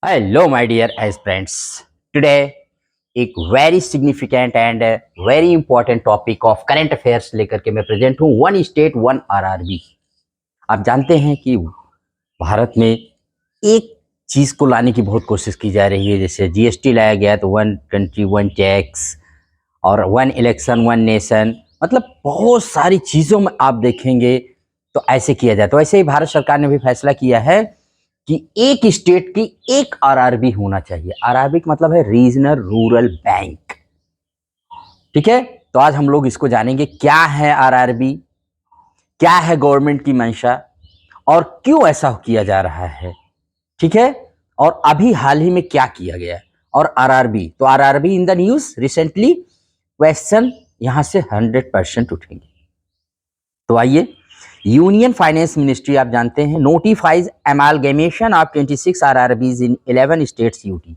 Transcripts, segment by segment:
Hello my dear aspirants. Today एक very significant and very important topic of current affairs लेकर के मैं present हूँ। One state one RRB. आप जानते हैं कि भारत में एक चीज को लाने की बहुत कोशिश की जा रही है। जैसे जीएसटी लाया गया तो वन कंट्री वन टैक्स और वन इलेक्शन वन नेशन, मतलब बहुत सारी चीजों में आप देखेंगे तो ऐसे किया जाए। तो ऐसे ही भारत सरकार ने भी फैसला किया है कि एक स्टेट की एक आरआरबी होना चाहिए। आरआरबी का मतलब है रीजनल रूरल बैंक। ठीक है, तो आज हम लोग इसको जानेंगे क्या है आरआरबी, क्या है गवर्नमेंट की मंशा और क्यों ऐसा किया जा रहा है। ठीक है, और अभी हाल ही में क्या किया गया है। और आरआरबी, तो RRB in the news recently, question यहां से 100% उठेंगे। तो आइए, यूनियन फाइनेंस मिनिस्ट्री आप जानते हैं notifies amalgamation of 26 RRBs in 11 states UT.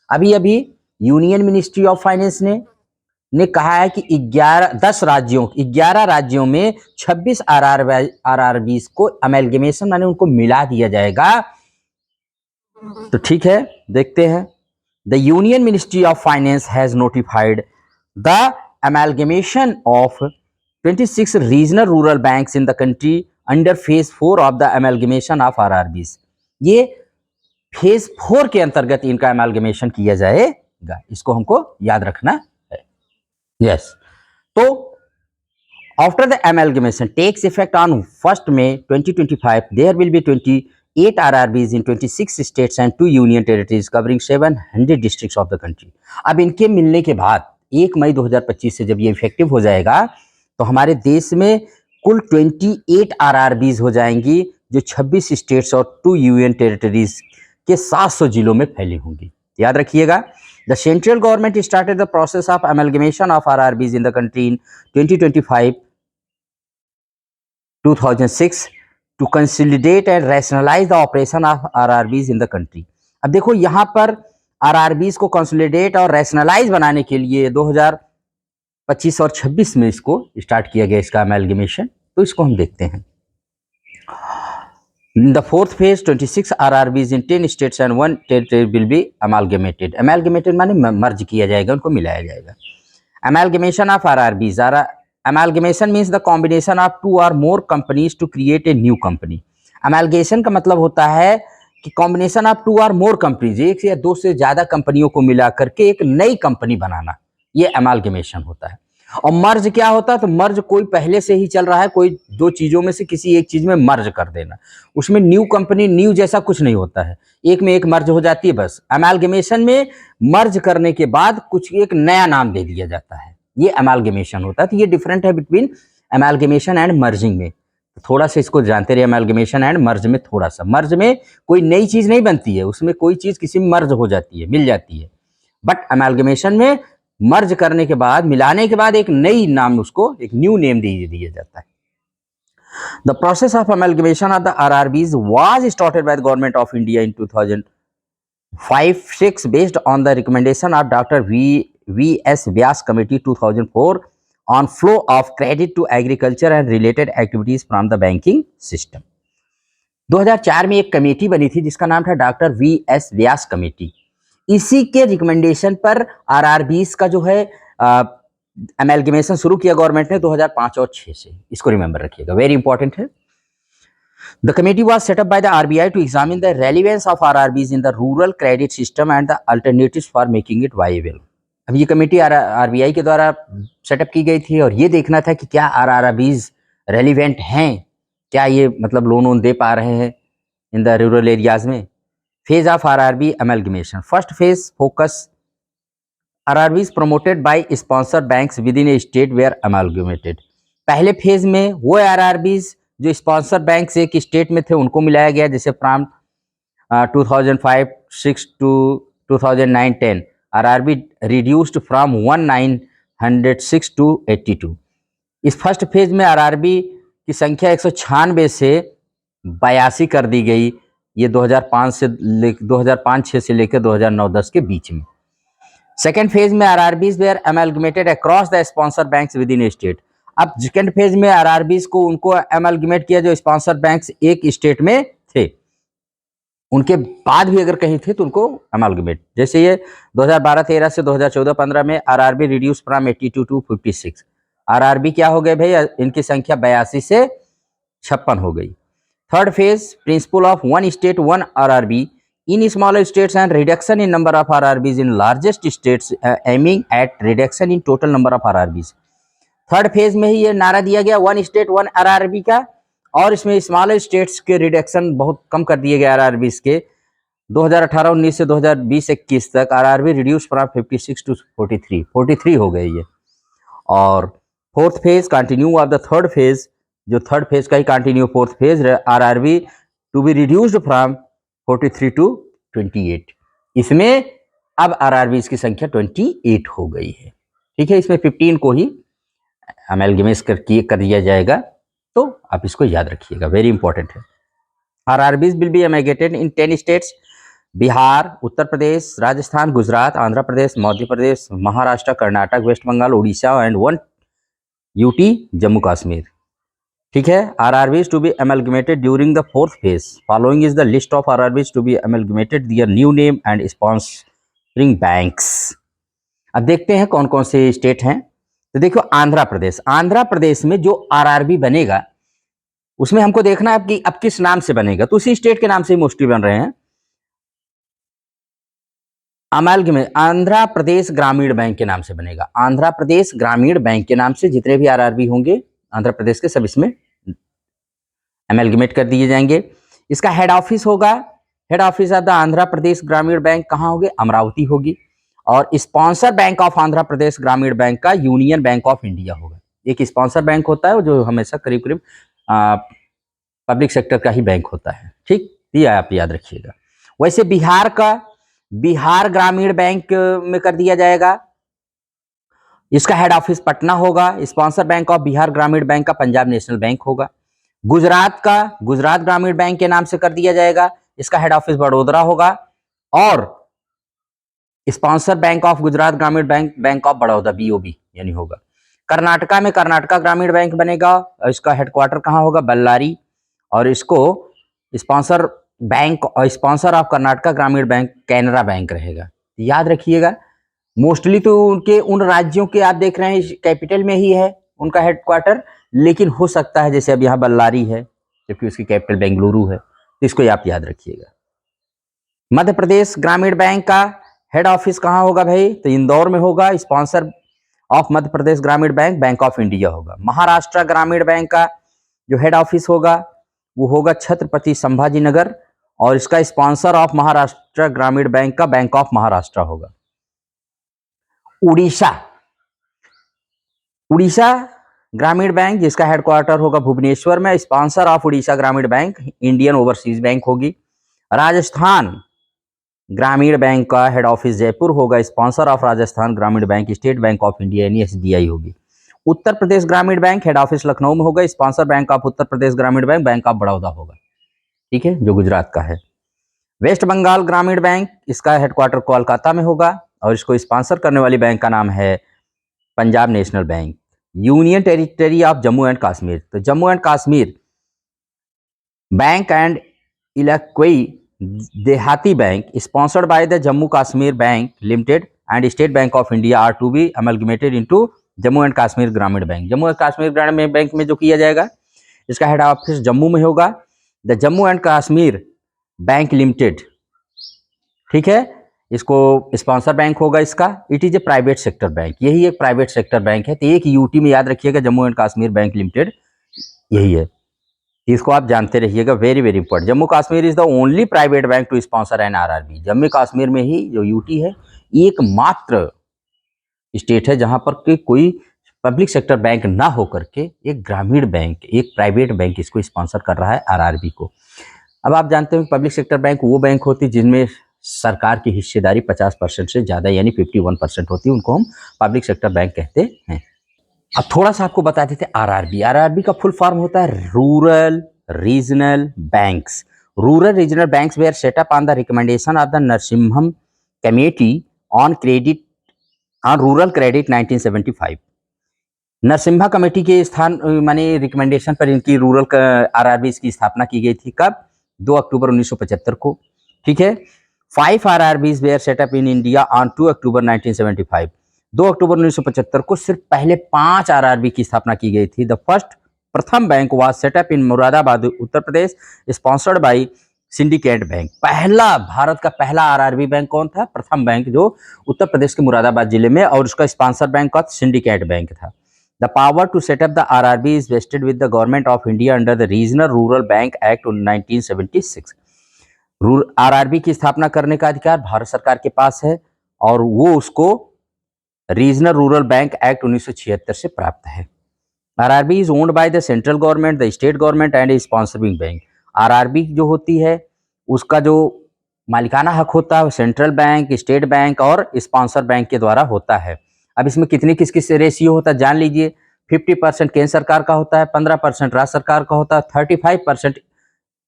अभी अभी यूनियन मिनिस्ट्री ऑफ फाइनेंस ने कहा है कि 11 राज्यों में 26 आरआरबीज को अमेलगेमेशन माने उनको मिला दिया जाएगा। तो ठीक है, देखते हैं। The union ministry of finance has notified the amalgamation of 26 regional rural banks in the country under phase 4 of the amalgamation of RRBs। ये फेज 4 के अंतर्गत इनका अमेलगमेशन किया जाएगा, इसको हमको याद रखना है। यस, तो after the amalgamation takes effect on 1 May 2025 there will be 28 RRBs in 26 states and 2 union territories covering 700 districts of the country। अब इनके मिलने के बाद 1 मई 2025 से जब ये इफेक्टिव हो जाएगा तो हमारे देश में कुल 28 आरआरबीज हो जाएंगी, जो 26 स्टेट्स और 2 यूनियन टेरिटरीज के 700 जिलों में फैली होंगी। याद रखिएगा, the central government started the process of amalgamation of RRBs in the country in 2025-2006 to consolidate and rationalise the operation of RRBs in the country. अब देखो, यहाँ पर आरआरबीज को कंसोलिडेट और रैशनलाइज बनाने के लिए 2025 और 26 में इसको स्टार्ट किया गया, इसका अमेलगमेशन। तो इसको हम देखते हैं। In the fourth phase, 26 RRBs in 10 states and 1 territory will be amalgamated। amalgamated माने मर्ज किया जाएगा, उनको मिलाया जाएगा। amalgamation of RRBs, amalgamation means the combination of 2 or more companies to create a new company। amalgamation का मतलब होता है कि कॉम्बिनेशन ऑफ 2 और मोर कंपनीज, एक या दो से ज्यादा कंपनियों को मिला करके एक नई कंपनी बनाना, ये अमालगमेशन होता है। और मर्ज क्या होता है? तो मर्ज कोई पहले से ही चल रहा है, कोई दो चीजों में से किसी एक चीज में मर्ज कर देना। उसमें न्यू कंपनी, न्यू जैसा कुछ नहीं होता है, एक में एक मर्ज हो जाती है बस। अमालगमेशन में मर्ज करने के बाद कुछ एक नया नाम दे दिया जाता है, ये अमालगमेशन होता है। तो ये डिफरेंट है बिटवीन अमालगमेशन एंड मर्जिंग में। थोड़ा सा इसको जानते रहिए। अमालगमेशन एंड मर्ज में थोड़ा सा, मर्ज में कोई नई चीज नहीं बनती है, उसमें कोई चीज किसी में मर्ज हो जाती है, मिल जाती है। बट अमालगमेशन में मर्ज करने के बाद, मिलाने के बाद एक नई नाम, उसको एक न्यू नेम दे दिया जाता है। The process of amalgamation of the RRBs was started by the government of India in 2005-6 based on the recommendation of Dr. V.S. Vyas Committee 2004 on flow of credit to agriculture and related activities from the banking system। 2004 में एक committee बनी थी जिसका नाम था doctor VS. व्यास committee. इसी के recommendation पर आरआरबीज का जो है अमेलगमेशन शुरू किया गवर्नमेंट ने 2005 और 6 से। इसको रिमेंबर रखिएगा, वेरी इंपॉर्टेंट है। The committee was set up by the RBI to examine the relevance of RRBs in the rural credit system and the alternatives for making it viable। अब ये कमेटी आरबीआई के द्वारा setup की गई थी और ये देखना था कि क्या आरआरबीज रेलिवेंट हैं, क्या ये मतलब लोन वोन दे पा रहे हैं इन द रूरल एरियाज में। Phase of RRB amalgamation, first phase focus RRBs promoted by sponsor banks within a state were amalgamated. पहले फेज में वो आरआरबीज जो स्पॉन्सर बैंक एक स्टेट में थे उनको मिलाया गया, जैसे from 2005-6 to 2009-10 RRB reduced from 1906 to 82। इस फर्स्ट फेज में आरआरबी की संख्या 196 से 82 कर दी गई, ये 2005-6 से लेकर 2009-10 के बीच में। सेकेंड फेज में RRBs were amalgamated across the sponsor banks within a state. अब सेकेंड फेज में आरआरबीज को उनको अमेलगमेट किया जो स्पॉन्सर बैंक्स एक स्टेट में थे। उनके बाद भी अगर कहीं थे तो उनको अमालगमेट, जैसे ये 2012-13 से 2014-15 में RRB reduce from 82 to 56। RRB क्या हो गए भाई, इनकी संख्या 82 से 56 हो गई। Third phase, principle of one state one RRB in smaller states and reduction in number of RRBs in largest states aiming at reduction in total number of RRBs. Third phase में ही ये नारा दिया गया वन स्टेट वन आरआरबी का, और इसमें smaller states के reduction बहुत कम कर दिए गए आरआरबीज के। 2018-19 से 2020-21 तक आरआरबी रिड्यूस फ्रॉम 56 टू 43 हो गए ये। और fourth phase continue of the third phase, जो थर्ड फेज का ही continue fourth phase, RRB to be reduced from 43 to 28। इसमें अब आरआरबीज की संख्या 28 हो गई है। ठीक है, इसमें 15 को ही अमेलगमेट कर दिया जाएगा, तो आप इसको याद रखिएगा, वेरी इंपॉर्टेंट है। RRBs will be amalgamated in 10 states, Bihar, Uttar Pradesh, Rajasthan, Gujarat, Andhra Pradesh, Madhya Pradesh, Maharashtra, Karnataka, West Bengal, Orissa and one UT Jammu Kashmir. ठीक है, RRBs to be amalgamated during the fourth phase, following is the list of RRBs to be amalgamated, their new name and sponsoring banks. अब देखते हैं कौन कौन से state हैं। तो देखो आंध्र प्रदेश, आंध्र प्रदेश में जो आरआरबी बनेगा उसमें हमको देखना है कि अब किस नाम से बनेगा, तो उसी स्टेट के नाम से ही मोस्टली बन रहे हैं। अमालगमेट आंध्र प्रदेश ग्रामीण बैंक के नाम से बनेगा, आंध्र प्रदेश ग्रामीण बैंक के नाम से जितने भी आरआरबी होंगे आंध्र प्रदेश के सब इसमें अमालगमेट कर दिए जाएंगे। इसका हेड ऑफिस होगा, head office of the Andhra Pradesh Gramin bank कहाँ होगी, अमरावती होगी। और sponsor bank of Andhra Pradesh Gramin bank का यूनियन बैंक ऑफ इंडिया होगा। एक स्पॉन्सर बैंक होता है जो हमेशा करीब करीब पब्लिक सेक्टर का ही बैंक होता है। ठीक, ये आप याद रखिएगा। वैसे बिहार का बिहार ग्रामीण बैंक में कर दिया जाएगा, इसका हेड ऑफिस पटना होगा। स्पॉन्सर बैंक ऑफ बिहार ग्रामीण बैंक का पंजाब नेशनल बैंक होगा। गुजरात का गुजरात ग्रामीण बैंक के नाम से कर दिया जाएगा, इसका हेड ऑफिस बड़ोदरा होगा। और स्पॉन्सर बैंक ऑफ गुजरात ग्रामीण bank bank of Baroda BOB यानी होगा। कर्नाटका में कर्नाटका ग्रामीण बैंक बनेगा, इसका हेडक्वार्टर कहाँ होगा, बल्लारी। और इसको स्पॉन्सर बैंक और स्पॉन्सर ऑफ कर्नाटका ग्रामीण बैंक कैनरा बैंक रहेगा, याद रखिएगा। मोस्टली तो उनके उन राज्यों के आप देख रहे हैं कैपिटल में ही है उनका हेडक्वार्टर, लेकिन हो सकता है जैसे अब यहाँ बल्लारी है जबकि उसकी कैपिटल बेंगलुरु है, तो इसको आप याद रखिएगा। मध्य प्रदेश ग्रामीण बैंक का हेड ऑफिस कहाँ होगा भाई, तो इंदौर में होगा। Sponsor of Madhya Pradesh Gramin bank bank of India होगा। महाराष्ट्र ग्रामीण बैंक का जो हेड ऑफिस होगा वो होगा छत्रपति संभाजी नगर, और इसका स्पॉन्सर ऑफ महाराष्ट्र ग्रामीण बैंक का बैंक ऑफ महाराष्ट्र होगा। उड़ीसा उड़ीसा ग्रामीण बैंक जिसका हेडक्वार्टर होगा भुवनेश्वर में, स्पॉन्सर ऑफ उड़ीसा ग्रामीण बैंक इंडियन ओवरसीज बैंक होगी। राजस्थान ग्रामीण बैंक का हेड ऑफिस जयपुर होगा, स्पॉन्सर ऑफ राजस्थान ग्रामीण bank state bank of India यानी एसबीआई होगी। Uttar Pradesh Gramin bank head office Lucknow में होगा, sponsor bank of Uttar Pradesh Gramin bank bank of Baroda होगा। ठीक है, जो गुजरात का है। वेस्ट बंगाल ग्रामीण बैंक इसका हेडक्वार्टर कोलकाता में होगा, और इसको स्पॉन्सर करने वाली बैंक का नाम है Punjab national bank. Union territory of Jammu and Kashmir, तो Jammu and Kashmir bank and Ellaquai Dehati bank sponsored by the Jammu Kashmir bank limited and state bank of India are to be amalgamated into Jammu and Kashmir Gramin bank. Jammu and Kashmir Gramin bank में जो किया जाएगा इसका हेड ऑफिस जम्मू में होगा, the Jammu and Kashmir bank limited. ठीक है, इसको स्पॉन्सर बैंक होगा इसका। It is a private sector bank, यही एक प्राइवेट सेक्टर बैंक है। तो एक यूटी में याद रखिएगा Jammu and Kashmir bank Limited यही है, इसको आप जानते रहिएगा, very very important. Jammu Kashmir is the only private bank to sponsor an RRB. Jammu Kashmir में ही जो यूटी है एकमात्र स्टेट है जहां पर कि कोई पब्लिक सेक्टर बैंक ना हो करके एक ग्रामीण बैंक एक प्राइवेट बैंक इसको स्पॉन्सर कर रहा है आरआरबी को। अब आप जानते हैं पब्लिक सेक्टर बैंक वो बैंक होती है जिनमें सरकार की हिस्सेदारी 50% से ज़्यादा यानी 51% होती है, उनको हम पब्लिक सेक्टर बैंक कहते हैं। अब थोड़ा सा आपको बता देते हैं आरआरबी। आरआरबी का फुल फॉर्म होता है rural regional banks. Rural regional banks were set up on the recommendation of the Narasimham committee on credit on rural credit 1975। Narasimha committee के स्थान माने रिकमेंडेशन पर इनकी रूरल आरआरबी की स्थापना की गई थी। कब? 2 अक्टूबर 1975 को। ठीक है। 5 RRBs were set up in India on 2 अक्टूबर 1975। 2 अक्टूबर 1975 को सिर्फ पहले 5 आरआरबी की स्थापना की गई थी। द फर्स्ट प्रथम bank was setup in Moradabad Uttar Pradesh, sponsored by syndicate bank. पहला भारत का पहला आरआरबी बैंक कौन था? प्रथम बैंक जो उत्तर प्रदेश के मुरादाबाद जिले में, और उसका स्पॉन्सर बैंक का सिंडिकेट बैंक था। The power to set up the RRB is vested with the government of India under the regional rural bank act 1976। RRB की स्थापना करने का अधिकार भारत सरकार के पास है और वो उसको रीजनल रूरल बैंक एक्ट 1976 से प्राप्त है। RRB is owned by the central government, the state government and sponsoring bank. RRB जो होती है उसका जो मालिकाना हक होता है वो सेंट्रल बैंक, स्टेट बैंक और स्पॉन्सर बैंक के द्वारा होता है। अब इसमें कितनी किस किस रेशियो होता है जान लीजिए। 50% केंद्र सरकार का होता है, 15% राज्य सरकार का होता है, 35%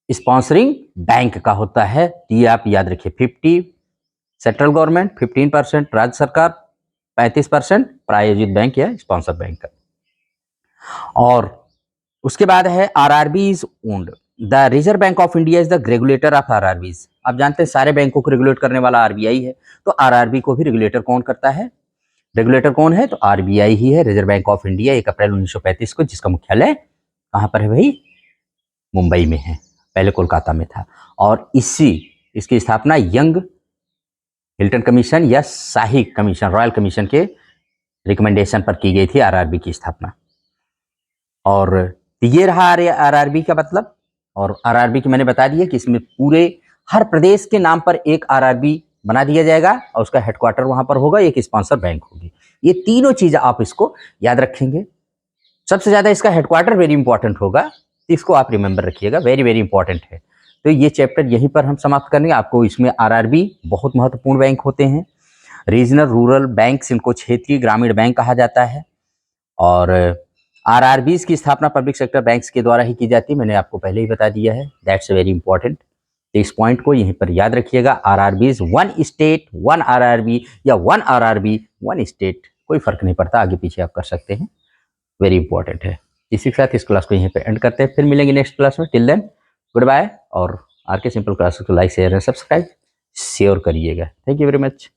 स्पॉन्सरिंग बैंक का होता है। ये आप याद रखिए, 50 सेंट्रल गवर्नमेंट, 15% राज्य सरकार, 35% प्रायोजित बैंक या स्पॉन्सर बैंक का। और उसके बाद है RRB is owned, the reserve bank of India is the regulator of RRBs. आप जानते हैं सारे बैंकों को रेगुलेट करने वाला आरबीआई है, तो आरआरबी को भी रेगुलेटर कौन करता है? रेगुलेटर कौन है? तो आरबीआई ही है, रिजर्व बैंक ऑफ इंडिया, 1 अप्रैल 1935 को, जिसका मुख्यालय कहाँ पर है भाई? मुंबई में है, पहले कोलकाता में था। और इसकी स्थापना यंग हिल्टन कमीशन या शाही कमीशन, रॉयल कमीशन के रिकमेंडेशन पर की गई थी आरआरबी की स्थापना। और ये रहा आरआरबी का मतलब। और आरआरबी की मैंने बता दिया कि इसमें पूरे हर प्रदेश के नाम पर एक आरआरबी बना दिया जाएगा और उसका हेडक्वार्टर वहां पर होगा, एक स्पॉन्सर बैंक होगी। ये तीनों चीजें आप इसको याद रखेंगे। सबसे ज्यादा इसका हेडक्वार्टर वेरी इंपॉर्टेंट होगा, इसको आप रिमेंबर रखिएगा, वेरी वेरी इंपॉर्टेंट है। तो ये चैप्टर यहीं पर हम समाप्त करेंगे। आपको इसमें आरआरबी बहुत महत्वपूर्ण बैंक होते हैं, रीजनल रूरल बैंक्स, इनको क्षेत्रीय ग्रामीण बैंक कहा जाता है। और आरआरबीज की स्थापना पब्लिक सेक्टर बैंक्स के द्वारा ही की जाती है, मैंने आपको पहले ही बता दिया है। That's very important. तो इस पॉइंट को यहीं पर याद रखिएगा। RRBs, one state one RRB या वन आरआरबी वन स्टेट, कोई फर्क नहीं पड़ता, आगे पीछे आप कर सकते हैं, वेरी इंपॉर्टेंट है। इसी के साथ इस क्लास को यहीं पे एंड करते हैं, फिर मिलेंगे नेक्स्ट क्लास में। Till then goodbye. और आर के सिंपल क्लासेस को like share and subscribe share करिएगा। Thank you very much.